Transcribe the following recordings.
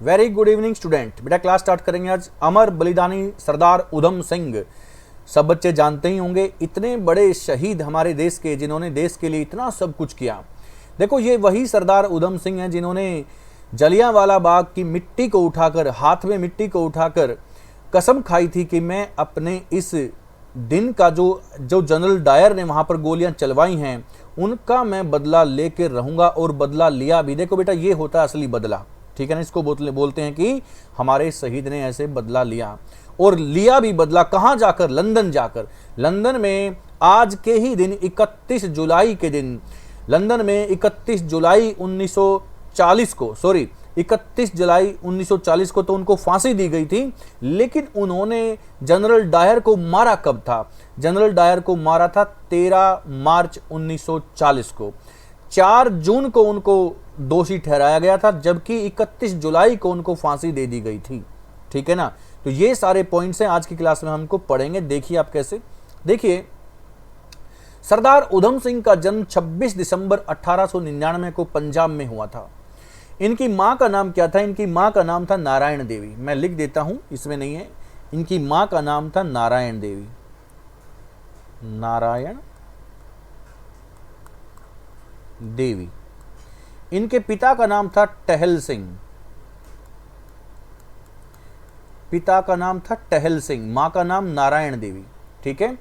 Very good evening student. बेटा class start करेंगे आज। अमर बलिदानी सरदार उधम सिंह, सब बच्चे जानते ही होंगे, इतने बड़े शहीद हमारे देश के, जिन्होंने देश के लिए इतना सब कुछ किया। देखो ये वही सरदार उधम सिंह हैं जिन्होंने जलियांवाला बाग की मिट्टी को उठाकर, हाथ में मिट्टी को उठाकर कसम खाई थी कि मैं अपने इस दिन का जो जनरल डायर ने वहां पर गोलियां चलवाई हैं उनका मैं बदला लेकर रहूंगा, और बदला लिया भी। देखो बेटा ये होता है असली बदला, ठीक है ना। इसको बोलते हैं कि हमारे शहीद ने ऐसे बदला लिया, और लिया भी बदला। कहां जाकर? लंदन जाकर। लंदन में आज के ही दिन 31 जुलाई के दिन, लंदन में 31 जुलाई 1940 को, 31 जुलाई 1940 को तो उनको फांसी दी गई थी, लेकिन उन्होंने जनरल डायर को मारा कब था? जनरल डायर को मारा था 13 मार्च 1940 को। 4 जून को उनको दोषी ठहराया गया था, जबकि 31 जुलाई को उनको फांसी दे दी गई थी, ठीक है ना। तो ये सारे पॉइंट्स हैं आज की क्लास में हमको पढ़ेंगे। देखिए आप कैसे। देखिए सरदार उधम सिंह का जन्म 26 दिसंबर 1899 को पंजाब में हुआ था। इनकी मां का नाम क्या था? इनकी मां का नाम था नारायण देवी। मैं लिख देता हूं, इसमें नहीं है। इनकी मां का नाम था नारायण देवी, नारायण देवी। इनके पिता का नाम था टहल सिंह, पिता का नाम था टहल सिंह, मां का नाम नारायण देवी, ठीक है।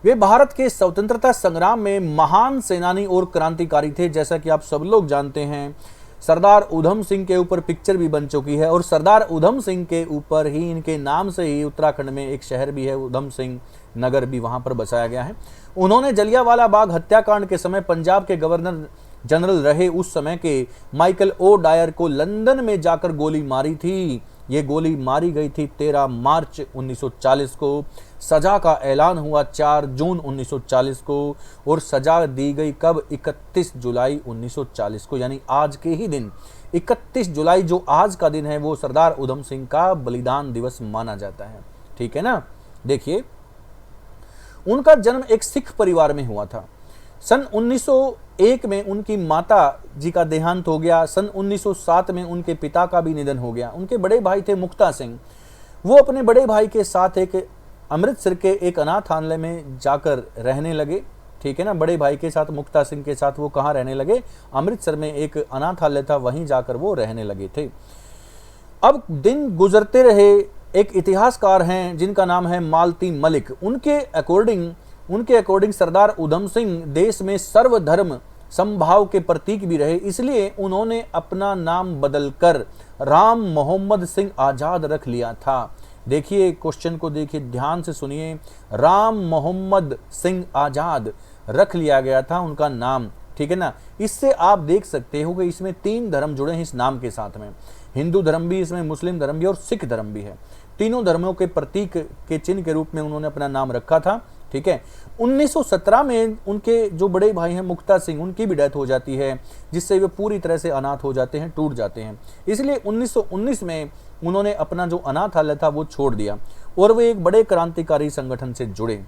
वे भारत के स्वतंत्रता संग्राम में महान सेनानी और क्रांतिकारी थे। जैसा कि आप सब लोग जानते हैं, सरदार उधम सिंह के ऊपर पिक्चर भी बन चुकी है, और सरदार उधम सिंह के ऊपर ही, इनके नाम से ही उत्तराखंड में एक शहर भी है, उधम सिंह नगर भी वहां पर बसाया गया है। उन्होंने जलियांवाला बाग हत्याकांड के समय पंजाब के गवर्नर जनरल रहे उस समय के माइकल ओ डायर को लंदन में जाकर गोली मारी थी। ये गोली मारी गई थी 13 मार्च 1940 को। सजा का ऐलान हुआ 4 जून 1940 को, और सजा दी गई कब? 31 जुलाई 1940 को, यानी आज के ही दिन 31 जुलाई जो आज का दिन है वो सरदार उधम सिंह का बलिदान दिवस माना जाता है, ठीक है ना। देखिए उनका जन्म एक सिख परिवार में हुआ था। सन 1901 में उनकी माता जी का देहांत हो गया। सन 1907 में उनके पिता का भी निधन हो गया। उनके बड़े भाई थे मुक्ता सिंह। वो अपने बड़े भाई के साथ एक अमृतसर के एक अनाथालय में जाकर रहने लगे, ठीक है ना। बड़े भाई के साथ, मुक्ता सिंह के साथ वो कहाँ रहने लगे? अमृतसर में एक अनाथालय था, वहीं जाकर वो रहने लगे थे। अब दिन गुजरते रहे। एक इतिहासकार हैं जिनका नाम है मालती मलिक। उनके अकॉर्डिंग सरदार उधम सिंह देश में सर्वधर्म समभाव के प्रतीक भी रहे, इसलिए उन्होंने अपना नाम बदलकर राम मोहम्मद सिंह आजाद रख लिया था। देखिए क्वेश्चन को, देखिए ध्यान से सुनिए। राम मोहम्मद सिंह आजाद रख लिया गया था उनका नाम, ठीक है ना। इससे आप देख सकते हो कि इसमें 3 धर्म जुड़े हैं इस नाम के साथ में। हिंदू धर्म भी इसमें, मुस्लिम धर्म भी और सिख धर्म भी है। तीनों धर्मों के प्रतीक के चिन्ह के रूप में उन्होंने अपना नाम रखा था, ठीक है। 1917 में उनके जो बड़े भाई हैं मुक्ता सिंह, उनकी भी डेथ हो जाती है, जिससे वे पूरी तरह से अनाथ हो जाते हैं, टूट जाते हैं। इसलिए 1919 में उन्होंने अपना जो अनाथालय था वो छोड़ दिया, और वे एक बड़े क्रांतिकारी संगठन से जुड़े।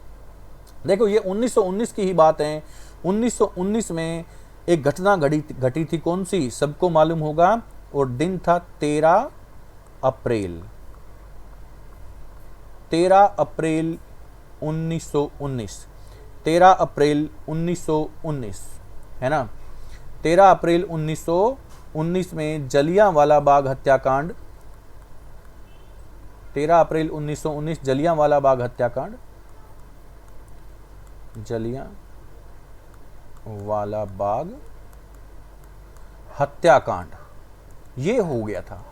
देखो ये 1919 की ही बात है। 1919 में एक घटना घटी थी, कौन सी? सबको मालूम होगा, और दिन था 13 अप्रैल 1919। 13 अप्रैल 1919 है ना। 13 अप्रैल 1919 में जलियांवाला बाग हत्याकांड, 13 अप्रैल 1919 जलियांवाला बाग हत्याकांड, जलियांवाला बाग हत्याकांड ये हो गया था।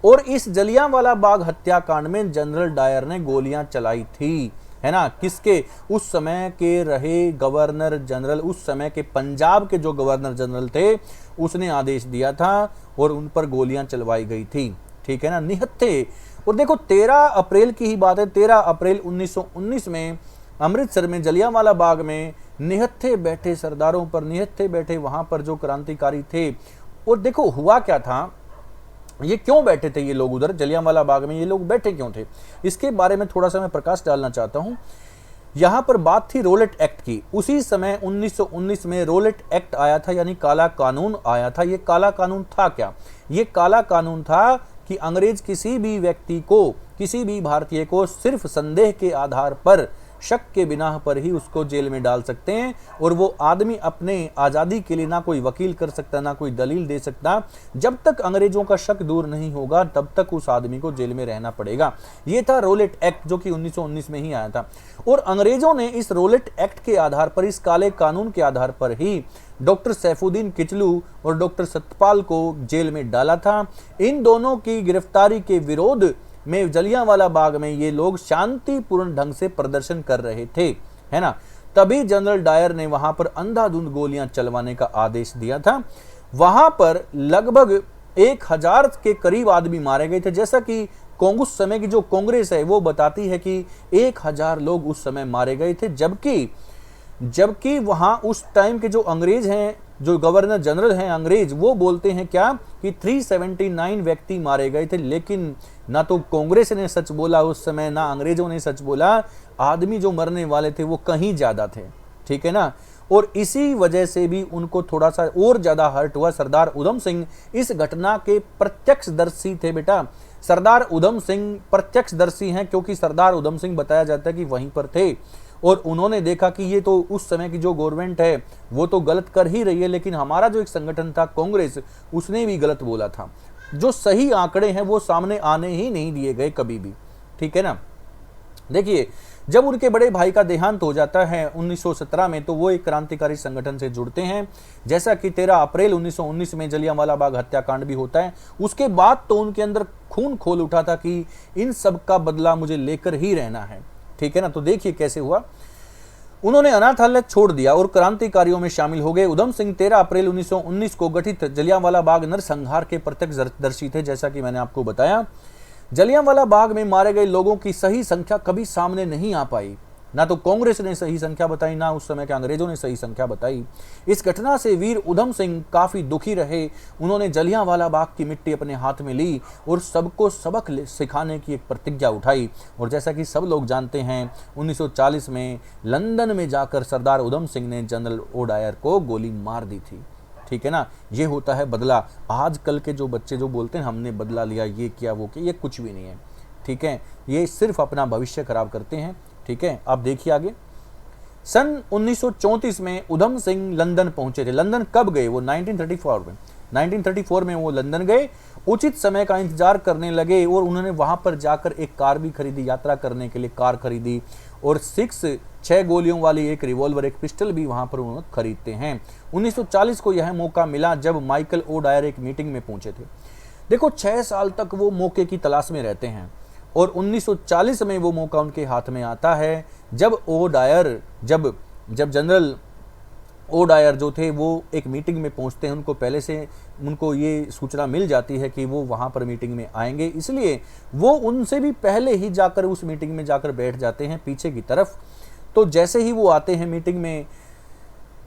और इस जलियांवाला बाग हत्याकांड में जनरल डायर ने गोलियां चलाई थी, है ना। किसके? उस समय के रहे गवर्नर जनरल, उस समय के पंजाब के जो गवर्नर जनरल थे, उसने आदेश दिया था और उन पर गोलियां चलवाई गई थी, ठीक है ना, निहत्थे। और देखो 13 अप्रैल की ही बात है। 13 अप्रैल 1919 में अमृतसर में जलियांवाला बाग में निहत्थे बैठे सरदारों पर, निहत्थे बैठे वहां पर जो क्रांतिकारी थे। और देखो हुआ क्या था, ये क्यों बैठे थे ये लोग उधर जलियांवाला बाग में, ये लोग बैठे क्यों थे, इसके बारे में थोड़ा सा मैं प्रकाश डालना चाहता हूं। यहां पर बात थी रोलेट एक्ट की। उसी समय 1919 में रोलेट एक्ट आया था, यानी काला कानून आया था। ये काला कानून था क्या? ये काला कानून था कि अंग्रेज किसी भी व्यक्ति को, किसी भी भारतीय को सिर्फ संदेह के आधार पर, शक के बिना पर ही उसको जेल में डाल सकते हैं, और वो आदमी अपने आज़ादी के लिए ना कोई वकील कर सकता, ना कोई दलील दे सकता। जब तक अंग्रेजों का शक दूर नहीं होगा तब तक उस आदमी को जेल में रहना पड़ेगा। ये था रोलेट एक्ट, जो कि 1919 में ही आया था। और अंग्रेजों ने इस रोलेट एक्ट के आधार पर, इस काले कानून के आधार पर ही डॉक्टर सैफुद्दीन किचलू और डॉक्टर सत्यपाल को जेल में डाला था। इन दोनों की गिरफ्तारी के विरोध में जलियांवाला बाग में ये लोग शांतिपूर्ण ढंग से प्रदर्शन कर रहे थे, है ना। तभी जनरल डायर ने वहां पर अंधाधुंध गोलियां चलवाने का आदेश दिया था। वहां पर लगभग 1000 के करीब आदमी मारे गए थे। जैसा कि उस समय की जो कांग्रेस है वो बताती है कि 1000 लोग उस समय मारे गए थे, जबकि वहां उस टाइम के जो अंग्रेज हैं, जो गवर्नर जनरल हैं अंग्रेज, वो बोलते हैं क्या कि 379 व्यक्ति मारे गए थे। लेकिन ना तो कांग्रेस ने सच बोला उस समय, ना अंग्रेजों ने सच बोला। आदमी जो मरने वाले थे वो कहीं ज्यादा थे, ठीक है ना। और इसी वजह से भी उनको थोड़ा सा और ज्यादा हर्ट हुआ। सरदार उधम सिंह इस घटना के प्रत्यक्षदर्शी थे बेटा। सरदार उधम सिंह प्रत्यक्षदर्शी हैं, क्योंकि सरदार उधम सिंह बताया जाता है कि वहीं पर थे और उन्होंने देखा कि ये तो उस समय की जो गवर्नमेंट है वो तो गलत कर ही रही है, लेकिन हमारा जो एक संगठन था कांग्रेस, उसने भी गलत बोला था। जो सही आंकड़े हैं वो सामने आने ही नहीं दिए गए कभी भी, ठीक है ना। देखिए, जब उनके बड़े भाई का देहांत हो जाता है 1917 में, तो वो एक क्रांतिकारी संगठन से जुड़ते हैं। जैसा कि 13 अप्रैल 1919 में जलियांवाला बाग हत्याकांड भी होता है। उसके बाद तो उनके अंदर खून खोल उठा था कि इन सब का बदला मुझे लेकर ही रहना है, ठीक है ना। तो देखिए कैसे हुआ। उन्होंने अनाथालय छोड़ दिया और क्रांतिकारियों में शामिल हो गए। उधम सिंह 13 अप्रैल 1919 को गठित जलियांवाला बाग नरसंहार के प्रत्यक्षदर्शी थे। जैसा कि मैंने आपको बताया, जलियांवाला बाग में मारे गए लोगों की सही संख्या कभी सामने नहीं आ पाई। ना तो कांग्रेस ने सही संख्या बताई, ना उस समय के अंग्रेजों ने सही संख्या बताई। इस घटना से वीर उधम सिंह काफी दुखी रहे। उन्होंने जलियांवाला बाग की मिट्टी अपने हाथ में ली और सबको सबक सिखाने की एक प्रतिज्ञा उठाई। और जैसा कि सब लोग जानते हैं, 1940 में लंदन में जाकर सरदार उधम सिंह ने जनरल ओ डायर को गोली मार दी थी, ठीक है ना। ये होता है बदला। आजकल के जो बच्चे जो बोलते हैं हमने बदला लिया, ये किया, वो किया, ये कुछ भी नहीं है, ठीक है। ये सिर्फ अपना भविष्य खराब करते हैं, ठीक है। आप देखिए आगे। सन 1934 में उधम सिंह लंदन पहुंचे थे। लंदन कब गए वो? 1934 में वो लंदन गए। उचित समय का इंतजार करने लगे और उन्होंने वहां पर जाकर एक कार भी खरीदी, यात्रा करने के लिए कार खरीदी, और 6 गोलियों वाली एक रिवॉल्वर, एक पिस्टल भी वहां पर उन्होंने खरीदते हैं। 1940 को यह मौका मिला जब माइकल ओ डायर एक मीटिंग में पहुंचे थे। देखो, 6 साल तक वो मौके की तलाश में रहते हैं और 1940 में वो मौका उनके हाथ में आता है जब जनरल ओ डायर जो थे वो एक मीटिंग में पहुंचते हैं। उनको पहले से उनको ये सूचना मिल जाती है कि वो वहां पर मीटिंग में आएंगे, इसलिए वो उनसे भी पहले ही जाकर उस मीटिंग में जाकर बैठ जाते हैं पीछे की तरफ। तो जैसे ही वो आते हैं मीटिंग में,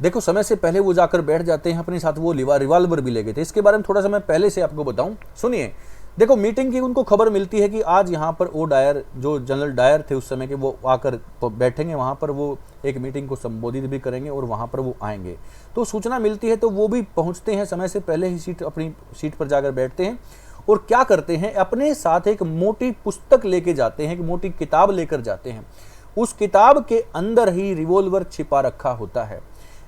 देखो समय से पहले वो जाकर बैठ जाते हैं, अपने साथ वो रिवॉल्वर भी ले गए थे। इसके बारे में थोड़ा सा मैं पहले से आपको बताऊं, सुनिए। देखो, मीटिंग की उनको खबर मिलती है कि आज यहाँ पर ओ डायर, जो जनरल डायर थे उस समय के, वो आकर बैठेंगे वहाँ पर, वो एक मीटिंग को संबोधित भी करेंगे और वहाँ पर वो आएंगे। तो सूचना मिलती है तो वो भी पहुँचते हैं समय से पहले ही, अपनी सीट पर जाकर बैठते हैं और क्या करते हैं, अपने साथ एक मोटी पुस्तक लेके जाते हैं, एक मोटी किताब लेकर जाते हैं। उस किताब के अंदर ही रिवॉल्वर छिपा रखा होता है।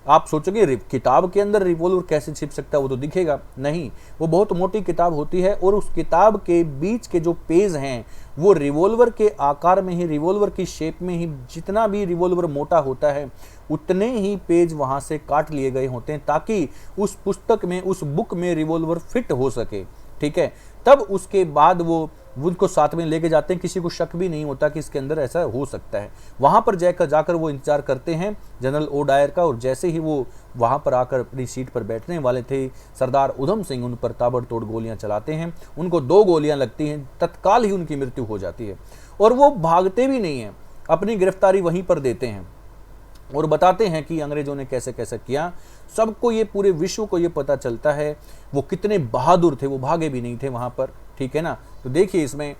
आप सोचोगे किताब के अंदर रिवॉल्वर कैसे छिप सकता है, वो तो दिखेगा नहीं। वो बहुत मोटी किताब होती है और उस किताब के बीच के जो पेज हैं वो रिवॉल्वर के आकार में ही, रिवॉल्वर की शेप में ही, जितना भी रिवॉल्वर मोटा होता है उतने ही पेज वहां से काट लिए गए होते हैं ताकि उस पुस्तक में, उस बुक में रिवॉल्वर फिट हो सके, ठीक है। तब उसके बाद वो उनको साथ में लेके जाते हैं, किसी को शक भी नहीं होता कि इसके अंदर ऐसा हो सकता है। वहां पर जाकर वो इंतजार करते हैं जनरल ओ डायर का, और जैसे ही वो वहां पर आकर अपनी सीट पर बैठने वाले थे, सरदार उधम सिंह उन पर ताबड़तोड़ गोलियां चलाते हैं। उनको 2 गोलियां लगती हैं, तत्काल ही उनकी मृत्यु हो जाती है और वो भागते भी नहीं हैं, अपनी गिरफ्तारी वहीं पर देते हैं और बताते हैं कि अंग्रेजों ने कैसे कैसे किया। सबको ये, पूरे विश्व को ये पता चलता है वो कितने बहादुर थे, वो भागे भी नहीं थे वहां पर, ठीक है ना। तो देखिए इसमें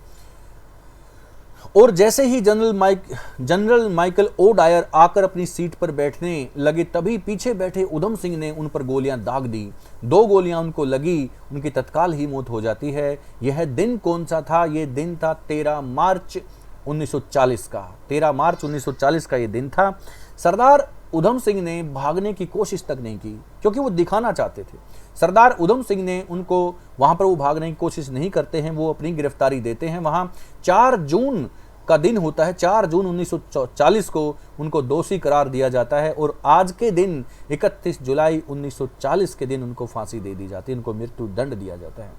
और जैसे ही जनरल माइकल ओ डायर आकर अपनी सीट पर बैठने लगे, तभी पीछे बैठे उधम सिंह ने उन पर गोलियां दाग दी। 2 गोलियां उनको लगी, उनकी तत्काल ही मौत हो जाती है। यह दिन कौन सा था? यह दिन था 13 मार्च 1940 का। 13 मार्च 1940 का यह दिन था। सरदार उधम सिंह ने भागने की कोशिश तक नहीं की, क्योंकि वो दिखाना चाहते थे। सरदार उधम सिंह ने उनको वहां पर वो भागने की कोशिश नहीं करते हैं, वो अपनी गिरफ्तारी देते हैं। वहां 4 जून का दिन होता है, 4 जून 1940 को उनको दोषी करार दिया जाता है और आज के दिन 31 जुलाई 1940 के दिन उनको फांसी दे दी जाती है, उनको मृत्यु दंड दिया जाता है।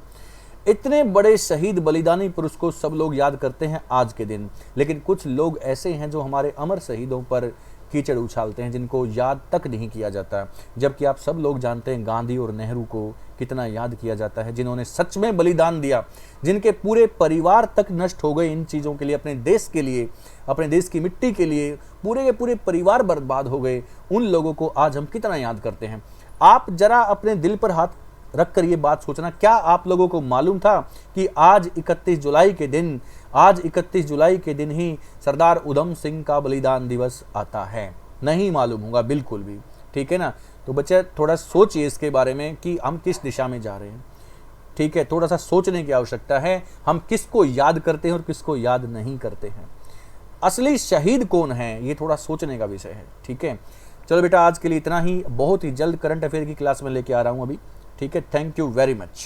इतने बड़े शहीद बलिदानी पुरुष को सब लोग याद करते हैं आज के दिन, लेकिन कुछ लोग ऐसे हैं जो हमारे अमर शहीदों पर कीचड़ उछालते हैं, जिनको याद तक नहीं किया जाता। जबकि आप सब लोग जानते हैं गांधी और नेहरू को कितना याद किया जाता है, जिन्होंने सच में बलिदान दिया, जिनके पूरे परिवार तक नष्ट हो गए इन चीज़ों के लिए, अपने देश के लिए, अपने देश की मिट्टी के लिए पूरे के पूरे परिवार बर्बाद हो गए। उन लोगों को आज हम कितना याद करते हैं। आप जरा अपने दिल पर हाथ रख कर ये बात सोचना, क्या आप लोगों को मालूम था कि आज 31 जुलाई के दिन ही सरदार उधम सिंह का बलिदान दिवस आता है? नहीं मालूम होगा बिल्कुल भी, ठीक है ना। तो बच्चे थोड़ा सोचिए इसके बारे में कि हम किस दिशा में जा रहे हैं, ठीक है। थोड़ा सा सोचने की आवश्यकता है, हम किसको याद करते हैं और किसको याद नहीं करते हैं, असली शहीद कौन है, ये थोड़ा सोचने का विषय है, ठीक है। चलो बेटा, आज के लिए इतना ही। बहुत ही जल्द करंट अफेयर की क्लास में लेके आ रहा हूं अभी, ठीक है। Thank you very much.